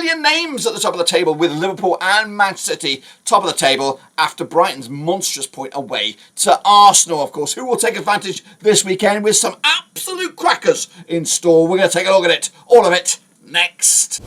familiar names at the top of the table, with Liverpool and Manchester City top of the table after Brighton's monstrous point away to Arsenal, of course, who will take advantage this weekend with some absolute crackers in store. We're going to take a look at it, all of it, next.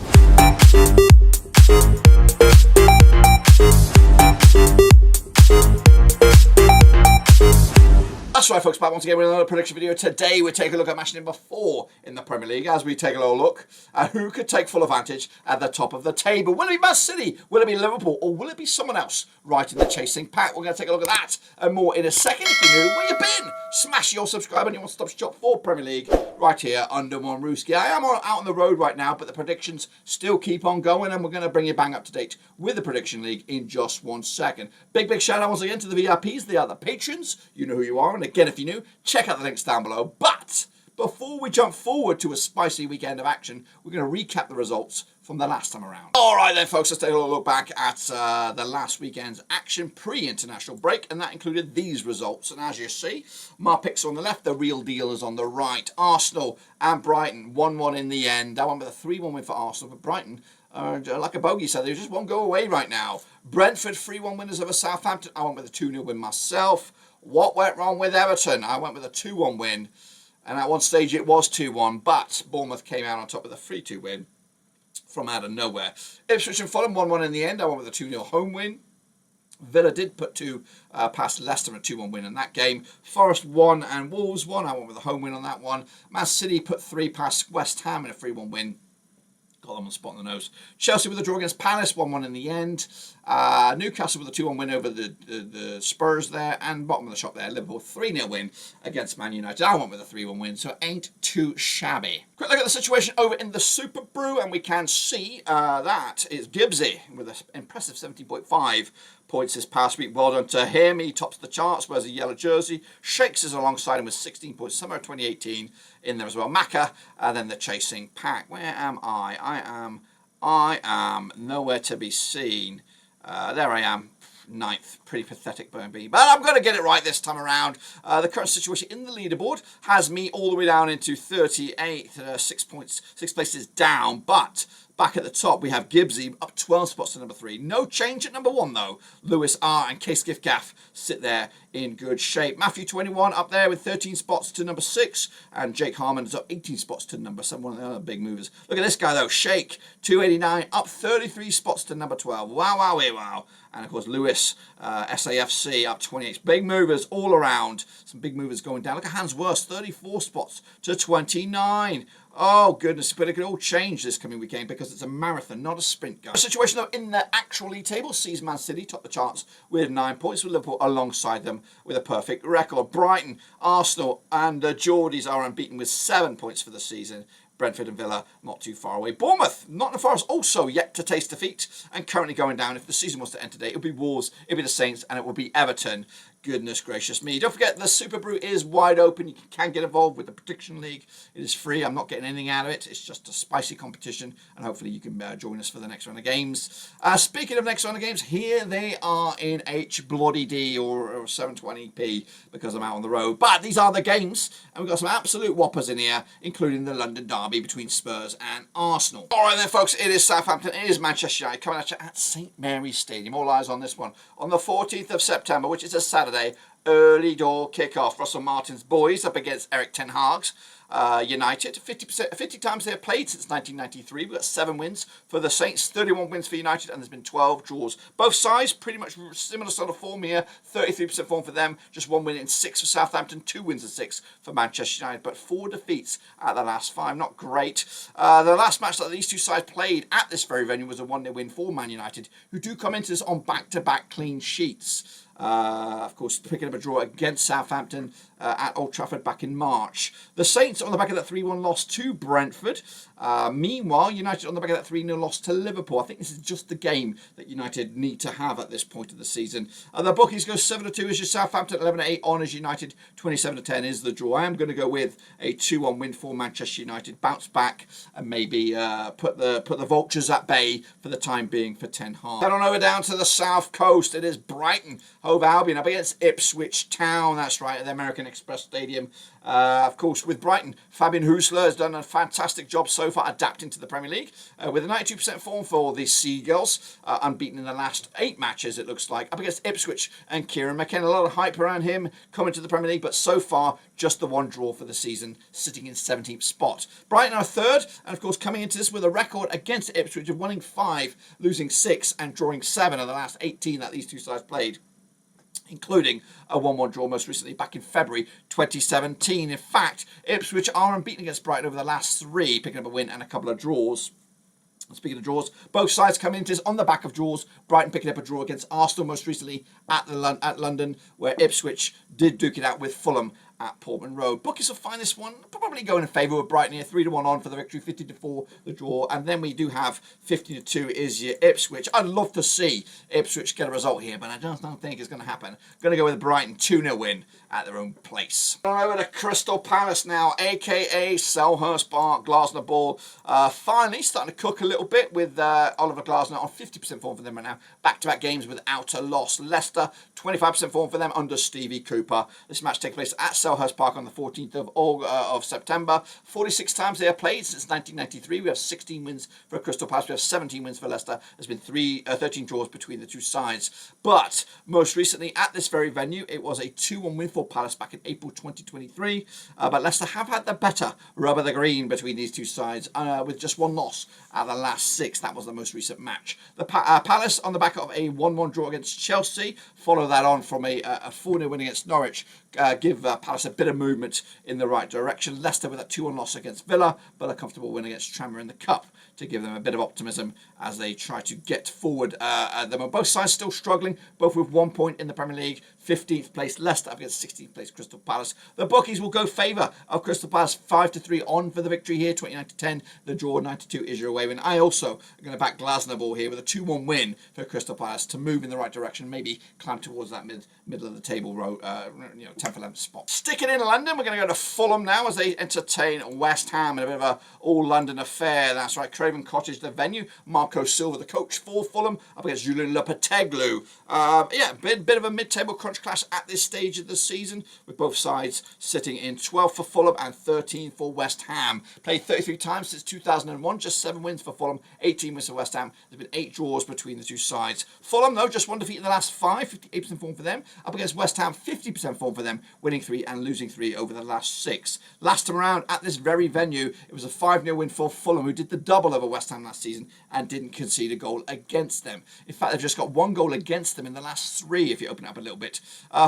That's right, folks, back once again with another prediction video. Today we're taking a look at match number 4 in the Premier League as we take a little look at who could take full advantage at the top of the table. Will it be Man City? Will it be Liverpool? Or will it be someone else right in the chasing pack? We're going to take a look at that and more in a second. If you're new, where you been? Smash your subscribe and you want to stop shop for Premier League right here under one Rooski. I am out on the road right now, but the predictions still keep on going, and we're going to bring you bang up to date with the Prediction League in just 1 second. Big shout out once again to the VIPs. They are the patrons. You know who you are. And again, if you're new, check out the links down below. But before we jump forward to a spicy weekend of action, we're going to recap the results from the last time around. All right then, folks, let's take a look back at the last weekend's action pre-international break, and that included these results. And as you see, my picks on the left, the real deal is on the right. Arsenal and Brighton, 1-1 in the end. I went with a 3-1 win for Arsenal, but Brighton, like a bogey said, they just won't go away right now. Brentford, 3-1 winners over Southampton. I went with a 2-0 win myself. What went wrong with Everton? I went with a 2-1 win, and at one stage it was 2-1, but Bournemouth came out on top with a 3-2 win from out of nowhere. Ipswich and Fulham, 1-1 in the end. I went with a 2-0 home win. Villa did put 2 past Leicester, a 2-1 win in that game. Forest 1 and Wolves 1. I went with a home win on that one. Man City put 3 past West Ham in a 3-1 win. Got them on the spot on the nose. Chelsea with a draw against Palace, 1-1 in the end. Newcastle with a 2-1 win over the Spurs there. And bottom of the shop there, Liverpool 3-0 win against Man United. I went with a 3-1 win, so it ain't too shabby. Quick look at the situation over in the Super Brew, and we can see that it's Gibbsy with an impressive 17.5 points this past week. Well done to him. He tops the charts, wears a yellow jersey. Shakes is alongside him with 16 points. Summer 2018 in there as well. Maka, and then the chasing pack. Where am I? I am nowhere to be seen. There I am. 9th. Pretty pathetic, Burnby. But I'm going to get it right this time around. The current situation in the leaderboard has me all the way down into 38th, 6 points, 6 places down. But back at the top, we have Gibbsy up 12 spots to number 3. No change at number 1, though. Lewis R and Case Gift Gaff sit there in good shape. Matthew 21 up there with 13 spots to number 6. And Jake Harmon is up 18 spots to number 7. One of the other big movers. Look at this guy, though. Shake, 289, up 33 spots to number 12. Wow. And, of course, Lewis, SAFC, up 28. Big movers all around. Some big movers going down. Look at Hans Worst, 34 spots to 29. Oh, goodness, but it could all change this coming weekend because it's a marathon, not a sprint, guys. The situation, though, in the actual league table sees Man City top the charts with 9 points, with Liverpool alongside them with a perfect record. Brighton, Arsenal, and the Geordies are unbeaten with 7 points for the season. Brentford and Villa not too far away. Bournemouth, Nottingham Forest also yet to taste defeat and currently going down. If the season was to end today, it would be Wolves, it would be the Saints, and it would be Everton. Goodness gracious me. Don't forget, the Super Brew is wide open. You can get involved with the Prediction League. It is free. I'm not getting anything out of it. It's just a spicy competition, and hopefully you can join us for the next round of games. Speaking of next round of games, here they are in H-bloody-D or 720p because I'm out on the road. But these are the games, and we've got some absolute whoppers in here, including the London derby between Spurs and Arsenal. All right then, folks, it is Southampton. It is Manchester United coming at you at St Mary's Stadium. All eyes on this one on the 14th of September, which is a Saturday. Early door kickoff. Russell Martin's boys up against Eric Ten Hag's United. 50 times they've played since 1993. We've got 7 wins for the Saints, 31 wins for United, and there's been 12 draws. Both sides pretty much similar sort of form here. 33% form for them, just 1 win in 6 for Southampton, 2 wins in 6 for Manchester United, but 4 defeats at the last 5. Not great. The last match that these two sides played at this very venue was a 1-0 win for Man United, who do come into this on back-to-back clean sheets. Of course, picking up a draw against Southampton at Old Trafford back in March. The Saints on the back of that 3-1 loss to Brentford. Meanwhile, United on the back of that 3-0 loss to Liverpool. I think this is just the game that United need to have at this point of the season. The bookies go 7-2 is your Southampton, 11-8 on as United, 27-10 is the draw. I am going to go with a 2-1 win for Manchester United. Bounce back and maybe put the Vultures at bay for the time being for Ten Hag. Head on over down to the south coast. It is Brighton Hove Albion up against Ipswich Town. That's right, at the American Express Stadium. Of course, with Brighton, Fabian Husler has done a fantastic job so far adapting to the Premier League with a 92% form for the Seagulls, unbeaten in the last 8 matches, it looks like, up against Ipswich and Kieran McKenna. A lot of hype around him coming to the Premier League, but so far, just the one draw for the season, sitting in 17th spot. Brighton are third, and of course, coming into this with a record against Ipswich of winning 5, losing 6, and drawing 7 of the last 18 that these two sides played, including a 1-1 draw most recently back in February 2017. In fact, Ipswich are unbeaten against Brighton over the last 3, picking up a win and a couple of draws. Speaking of draws, both sides coming into this on the back of draws. Brighton picking up a draw against Aston most recently at London, where Ipswich did duke it out with Fulham at Portman Road. Bookies will find this one probably going in favour of Brighton here. 3-1 on for the victory, 50-4 the draw, and then we do have 50-2 is your Ipswich. I'd love to see Ipswich get a result here, but I just don't think it's going to happen. Going to go with a Brighton 2-0 win at their own place. Over to Crystal Palace now, aka Selhurst Park. Glasner ball finally starting to cook a little bit with Oliver Glasner on 50% form for them right now. Back-to-back games without a loss. Leicester 25% form for them under Stevie Cooper. This match takes place at Selhurst Park on the 14th of September. 46 times they have played since 1993. We have 16 wins for Crystal Palace. We have 17 wins for Leicester. There's been 13 draws between the two sides. But most recently at this very venue, it was a 2-1 win for Palace back in April 2023. But Leicester have had the better rub of the green between these two sides with just 1 loss at the last 6. That was the most recent match. The Palace on the back of a 1-1 draw against Chelsea. Follow that on from a 4-0 win against Norwich. Give Palace a bit of movement in the right direction. Leicester with a 2-1 loss against Villa, but a comfortable win against Tranmere in the Cup to give them a bit of optimism as they try to get forward. Them on both sides still struggling, both with 1 point in the Premier League. 15th place Leicester up against 16th place Crystal Palace. The bookies will go favour of Crystal Palace 5-3 on for the victory here. 29-10. The draw 92 is your away win. I also am going to back Glasner ball here with a 2-1 win for Crystal Palace to move in the right direction, maybe climb towards that middle of the table row, 10th 11th spot. Sticking in London, we're going to go to Fulham now as they entertain West Ham in a bit of a all-London affair. That's right, Craven Cottage, the venue. Marco Silva, the coach for Fulham, up against Julian Lopeteglu. Bit of a mid-table crunch clash at this stage of the season, with both sides sitting in 12th for Fulham and 13th for West Ham. Played 33 times since 2001, just 7 wins for Fulham, 18 wins for West Ham. There's been 8 draws between the two sides. Fulham, though, just 1 defeat in the last 5, 58% form for them, up against West Ham, 50% form for them, winning 3 and losing 3 over the last 6. Last time around at this very venue, it was a 5-0 win for Fulham, who did the double over West Ham last season and didn't concede a goal against them. In fact, they've just got 1 goal against them in the last 3, if you open it up a little bit.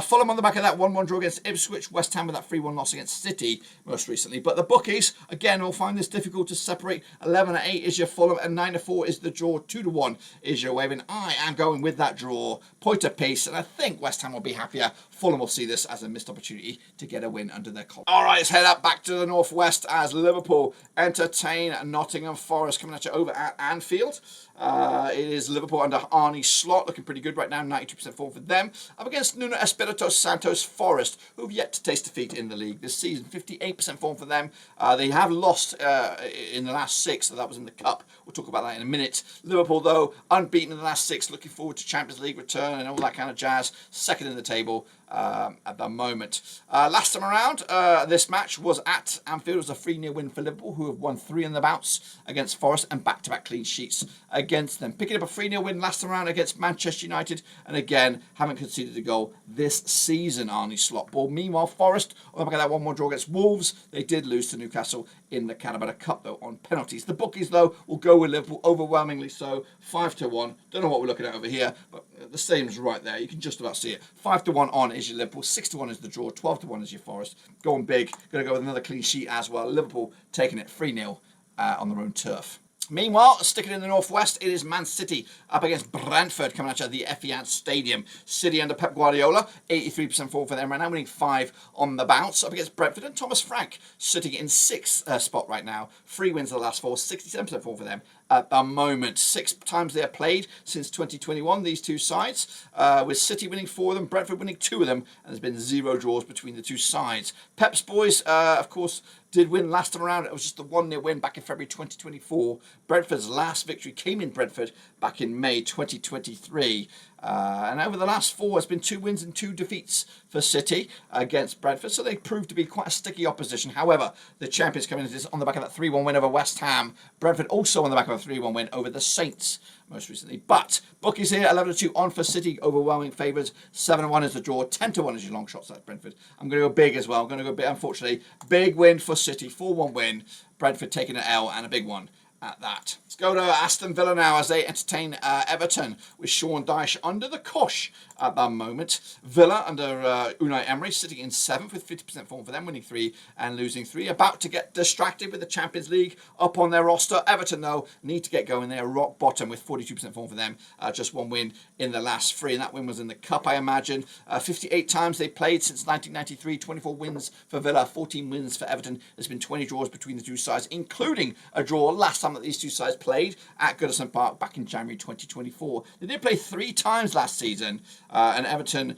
Fulham on the back of that 1-1 draw against Ipswich. West Ham with that 3-1 loss against City most recently. But the bookies, again, will find this difficult to separate. 11-8 is your Fulham and 9-4 is the draw. 2-1 is your wave. And I am going with that draw. Point apiece. And I think West Ham will be happier. Fulham will see this as a missed opportunity to get a win under their collar. All right, let's head up back to the northwest as Liverpool entertain Nottingham Forest coming at you over at Anfield. It is Liverpool under Arne Slot, looking pretty good right now, 92% form for them, up against Nuno Espirito Santos Forest, who have yet to taste defeat in the league this season. 58% form for them. They have lost in the last 6, so that was in the Cup. We'll talk about that in a minute. Liverpool, though, unbeaten in the last 6, looking forward to Champions League return and all that kind of jazz. Second in the table at the moment. Last time around, this match was at Anfield. It was a 3-0 win for Liverpool, who have won 3 in the bouts against Forest and back-to-back clean sheets against them. Picking up a 3-0 win last time around against Manchester United, and again, haven't conceded a goal this season, Arne Slot ball. Meanwhile, Forest, on the back of that 1-1 draw against Wolves, they did lose to Newcastle in the Carabao Cup, though, on penalties. The bookies, though, will go with Liverpool, overwhelmingly so, 5-1. Don't know what we're looking at over here, but the same is right there. You can just about see it. 5-1 on is your Liverpool, 6-1 is the draw, 12-1 is your Forest. Going big, going to go with another clean sheet as well. Liverpool taking it 3-0 on their own turf. Meanwhile, sticking in the northwest, it is Man City up against Brentford coming at you at the Etihad Stadium. City under Pep Guardiola, 83% form for them right now, winning 5 on the bounce up against Brentford, and Thomas Frank sitting in 6th spot right now. 3 wins of the last 4, 67% form for them at the moment. 6 times they have played since 2021, these two sides, with City winning 4 of them, Brentford winning 2 of them, and there's been 0 draws between the two sides. Pep's boys, of course, did win last time around. It was just the 1-0 win back in February 2024. Brentford's last victory came in Brentford back in May 2023. And over the last 4, it's been 2 wins and 2 defeats for City against Brentford. So they proved to be quite a sticky opposition. However, the champions coming in on the back of that 3-1 win over West Ham. Brentford also on the back of a 3-1 win over the Saints most recently. But bookies here, 11-2 on for City, overwhelming favourites. 7-1 is the draw, 10-1 is your long shots at Brentford. I'm going to go big as well. I'm going to go big, unfortunately. Big win for City, 4-1 win. Brentford taking an L and a big one at that. Let's go to Aston Villa now as they entertain Everton with Sean Dyche under the cosh at that moment. Villa under Unai Emery sitting in 7th with 50% form for them, winning 3 and losing 3. About to get distracted with the Champions League up on their roster. Everton, though, need to get going. They're rock bottom with 42% form for them. Just 1 win in the last 3, and that win was in the Cup, I imagine. 58 times they played since 1993. 24 wins for Villa, 14 wins for Everton. There's been 20 draws between the two sides, including a draw last time that these two sides played at Goodison Park back in January 2024. They did play 3 times last season, and Everton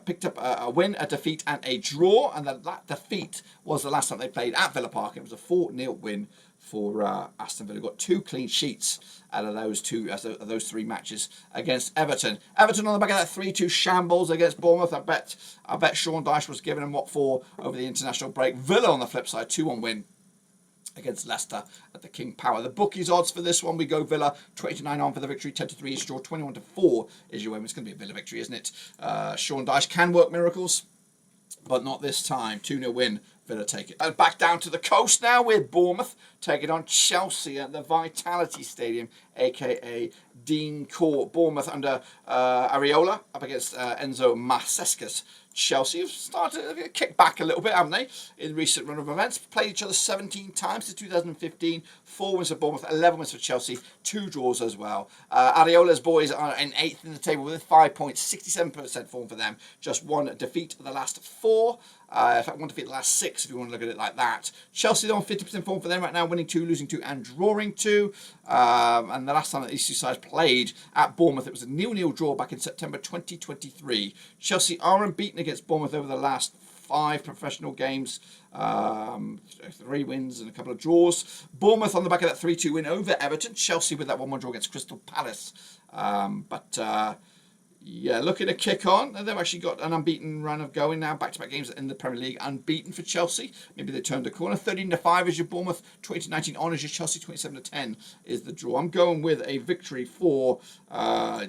picked up a win, a defeat, and a draw. And that defeat was the last time they played at Villa Park. It was a 4-0 win for Aston Villa. Got 2 clean sheets out of those 3 matches against Everton. Everton on the back of that 3-2 shambles against Bournemouth. I bet Sean Dyche was giving them what for over the international break. Villa on the flip side, 2-1 win against Leicester at the King Power. The bookies odds for this one, we go Villa 20-9 on for the victory, 10-3 is draw, 21-4 is your win. It's going to be a Villa victory, isn't it? Sean Dyche can work miracles, but not this time. 2-0 win. Villa take it. And back down to the coast now with Bournemouth taking on Chelsea at the Vitality Stadium, aka Dean Court. Bournemouth under Areola up against Enzo Masescas. Chelsea have started to kick back a little bit, haven't they, in recent run of events. Played each other 17 times since 2015. 4 wins for Bournemouth, 11 wins for Chelsea, 2 draws as well. Areola's boys are in 8th in the table with 5 points, 67% form for them. Just 1 defeat of the last 4. In fact, 1 defeat the last 6, if you want to look at it like that. Chelsea on 50% form for them right now, winning 2, losing 2, and drawing 2. And the last time that these two sides played at Bournemouth, it was a 0-0 draw back in September 2023. Chelsea are unbeaten against Bournemouth over the last 5 professional games. 3 wins and a couple of draws. Bournemouth on the back of that 3-2 win over Everton. Chelsea with that 1-1 draw against Crystal Palace. Yeah, looking to kick on. They've actually got an unbeaten run of going now. Back-to-back games in the Premier League. Unbeaten for Chelsea. Maybe they turned a corner. 13-5 is your Bournemouth. 20-19 on is your Chelsea. 27-10 is the draw. I'm going with a victory for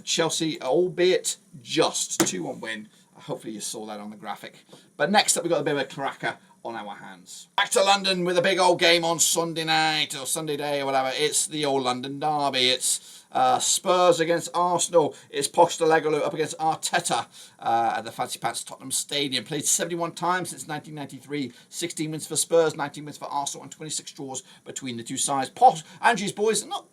Chelsea, albeit just 2-1 win. Hopefully you saw that on the graphic. But next up, we've got a bit of a cracker on our hands. Back to London with a big old game on Sunday night or Sunday day or whatever. It's the old London derby. It's Spurs against Arsenal. It's Postecoglou up against Arteta at the Fancy Pants Tottenham Stadium. Played 71 times since 1993. 16 wins for Spurs, 19 wins for Arsenal, and 26 draws between the two sides. Angie's boys not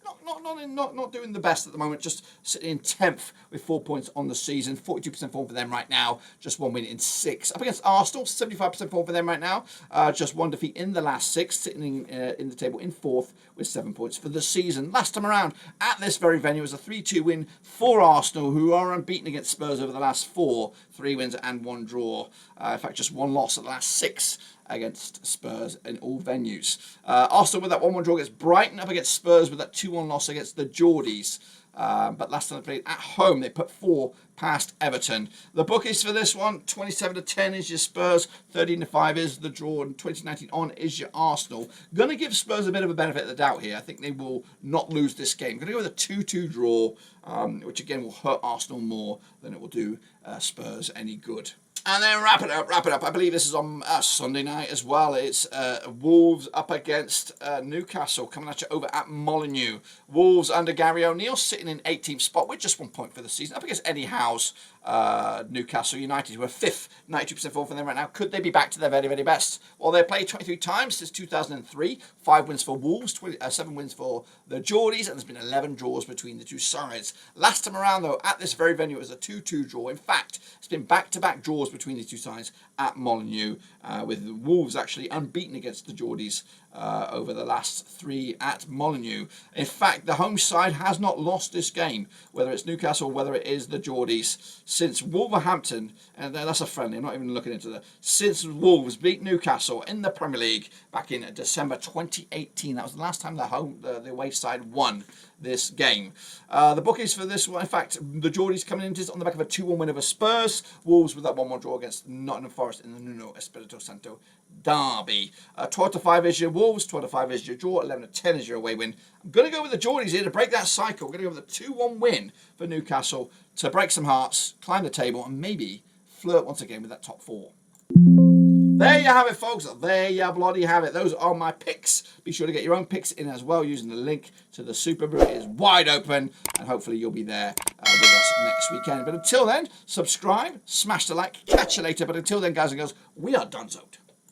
doing the best at the moment. Just sitting in 10th with 4 points on the season. 42% form for them right now. Just 1 win in 6. Up against Arsenal, 75% form for them right now. Just 1 defeat in the last 6. Sitting in the table in 4th with 7 points for the season. Last time around at this very venue was a 3-2 win for Arsenal, who are unbeaten against Spurs over the last 4. 3 wins and 1 draw. In fact, just 1 loss at the last 6 against Spurs in all venues. Arsenal with that 1-1 draw against Brighton, up against Spurs with that 2-1 loss against the Geordies. But last time they played at home, they put 4 past Everton. The bookies for this one, 27-10 is your Spurs, 13-5 is the draw, and 20-19 on is your Arsenal. Going to give Spurs a bit of a benefit of the doubt here. I think they will not lose this game. Going to go with a 2-2 draw, which again will hurt Arsenal more than it will do Spurs any good. And then wrap it up. I believe this is on Sunday night as well. It's Wolves up against Newcastle, coming at you over at Molineux. Wolves under Gary O'Neill sitting in 18th spot with just 1 point for the season. Up against Eddie Howe's Newcastle United, who are 5th, 92% form for them right now. Could they be back to their very, very best? Well, they've played 23 times since 2003. 5 wins for Wolves, 7 wins for the Geordies, and there's been 11 draws between the two sides. Last time around, though, at this very venue, it was a 2-2 draw. In fact, it's been back-to-back draws between these two sides at Molineux, with the Wolves actually unbeaten against the Geordies over the last 3 at Molineux. In fact, the home side has not lost this game, whether it's Newcastle, whether it is the Geordies, since Wolverhampton, and that's a friendly, I'm not even looking into that, since Wolves beat Newcastle in the Premier League back in December 2018. That was the last time the away side won this game. The bookies for this one, in fact, the Geordies coming into this on the back of a 2-1 win over Spurs. Wolves with that 1-1 draw against Nottingham Forest in the Nuno Espirito Santo derby. 12-5 is your Wolves, 12-5 is your draw, 11-10 is your away win. I'm going to go with the Geordies here to break that cycle. I'm going to go with a 2-1 win for Newcastle to break some hearts, climb the table, and maybe flirt once again with that top 4. There you have it, folks. There you bloody have it. Those are my picks. Be sure to get your own picks in as well using the link to the Super Brew. It is wide open, and hopefully you'll be there with us next weekend. But until then, subscribe, smash the like, catch you later. But until then, guys and girls, we are donezoed.